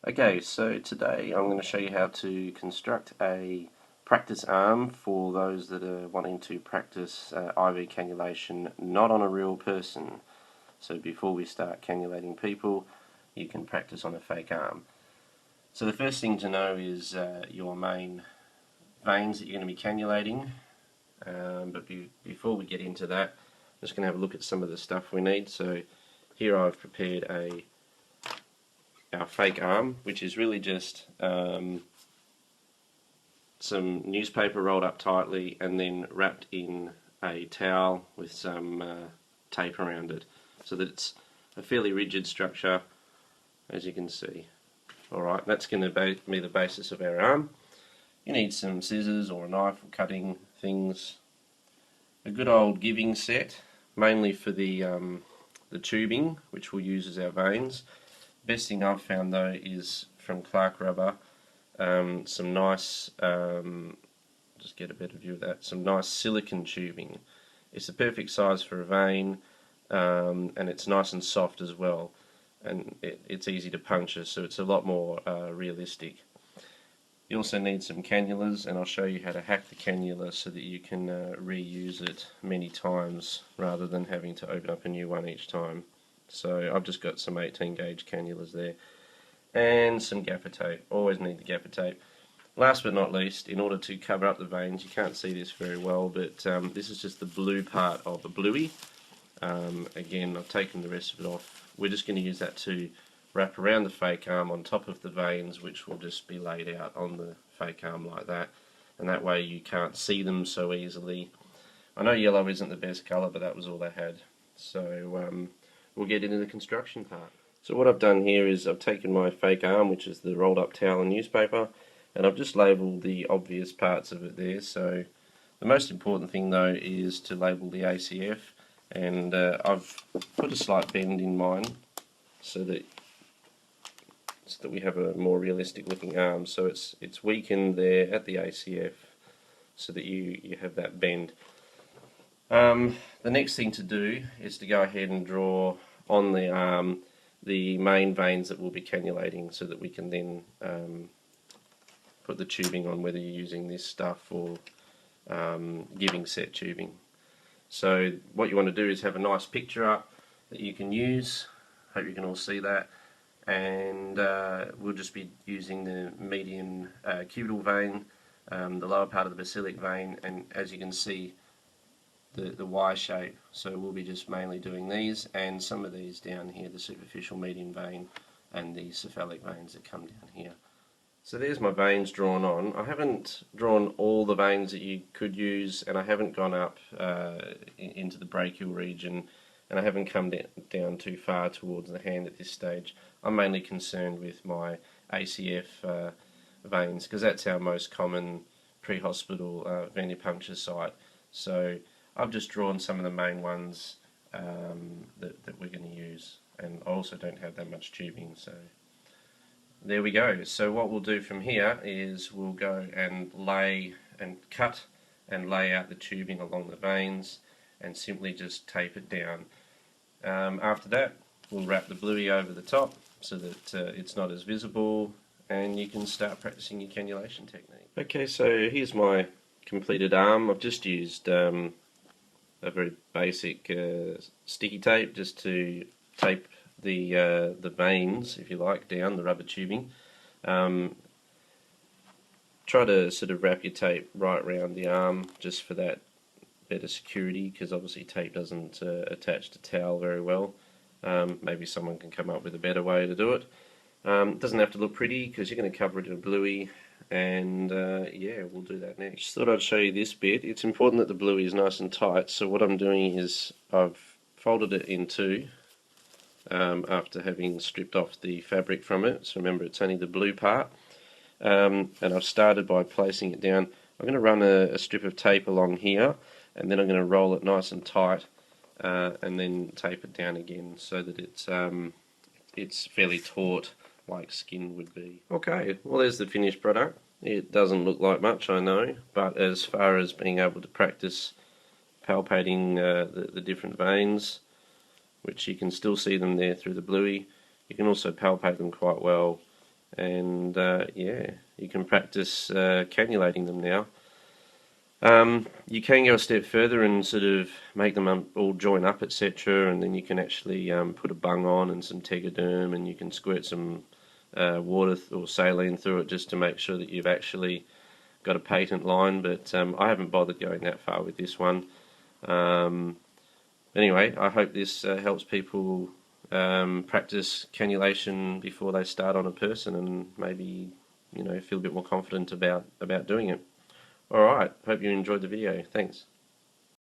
Okay, so today I'm going to show you how to construct a practice arm for those that are wanting to practice IV cannulation not on a real person. So before we start cannulating people, you can practice on a fake arm. So the first thing to know is your main veins that you're going to be cannulating. Before we get into that, I'm just going to have a look at some of the stuff we need. So here I've prepared our fake arm, which is really just some newspaper rolled up tightly and then wrapped in a towel with some tape around it, so that it's a fairly rigid structure, as you can see. Alright, that's going to be the basis of our arm. You need some scissors or a knife for cutting things, a good old giving set, mainly for the tubing, which we'll use as our veins. Best thing I've found though is from Clark Rubber, some nice, just get a better view of that, some nice silicone tubing. It's the perfect size for a vein, and it's nice and soft as well, and it's easy to puncture, so it's a lot more realistic. You also need some cannulas, and I'll show you how to hack the cannula so that you can reuse it many times rather than having to open up a new one each time. So I've just got some 18 gauge cannulas there, and some gaffer tape. Always need the gaffer tape. Last but not least, in order to cover up the veins, you can't see this very well, but this is just the blue part of the bluey. Again, I've taken the rest of it off. We're just going to use that to wrap around the fake arm on top of the veins, which will just be laid out on the fake arm like that, and that way you can't see them so easily. I know yellow isn't the best colour, but that was all I had. So we'll get into the construction part. So what I've done here is I've taken my fake arm, which is the rolled up towel and newspaper, and I've just labelled the obvious parts of it there. So the most important thing though is to label the ACF, and I've put a slight bend in mine so that we have a more realistic looking arm. So it's weakened there at the ACF so that you have that bend. The next thing to do is to go ahead and draw on the arm the main veins that we'll be cannulating, so that we can then put the tubing on, whether you're using this stuff or giving set tubing. So what you want to do is have a nice picture up that you can use. Hope you can all see that. And we'll just be using the median cubital vein, the lower part of the basilic vein, and as you can see, the Y shape. So we'll be just mainly doing these, and some of these down here, the superficial median vein and the cephalic veins that come down here. So there's my veins drawn on. I haven't drawn all the veins that you could use, and I haven't gone up into the brachial region, and I haven't come down too far towards the hand at this stage. I'm mainly concerned with my ACF veins, because that's our most common pre-hospital venipuncture site. So I've just drawn some of the main ones that we're going to use, and I also don't have that much tubing, so there we go. So what we'll do from here is we'll go and lay and cut and lay out the tubing along the veins and simply just tape it down. After that, we'll wrap the bluey over the top so that it's not as visible, and you can start practicing your cannulation technique. Okay, so here's my completed arm. I've just used a very basic sticky tape just to tape the veins, if you like, down the rubber tubing. Try to sort of wrap your tape right around the arm just for that better security, because obviously tape doesn't attach to towel very well. Maybe someone can come up with a better way to do it. It doesn't have to look pretty because you're going to cover it in a bluey, and yeah, we'll do that next. Just thought I'd show you this bit. It's important that the bluey is nice and tight, so what I'm doing is I've folded it in two after having stripped off the fabric from it. So remember, it's only the blue part, and I've started by placing it down. I'm going to run a strip of tape along here, and then I'm going to roll it nice and tight, and then tape it down again so that it's fairly taut, like skin would be. Okay, well there's the finished product. It doesn't look like much, I know, but as far as being able to practice palpating the different veins, which you can still see them there through the bluey, you can also palpate them quite well and yeah, you can practice cannulating them now. You can go a step further and sort of make them all join up, etc., and then you can actually put a bung on and some tegaderm, and you can squirt some water or saline through it just to make sure that you've actually got a patent line, but I haven't bothered going that far with this one. Anyway, I hope this helps people practice cannulation before they start on a person, and maybe feel a bit more confident about doing it. Alright, hope you enjoyed the video. Thanks.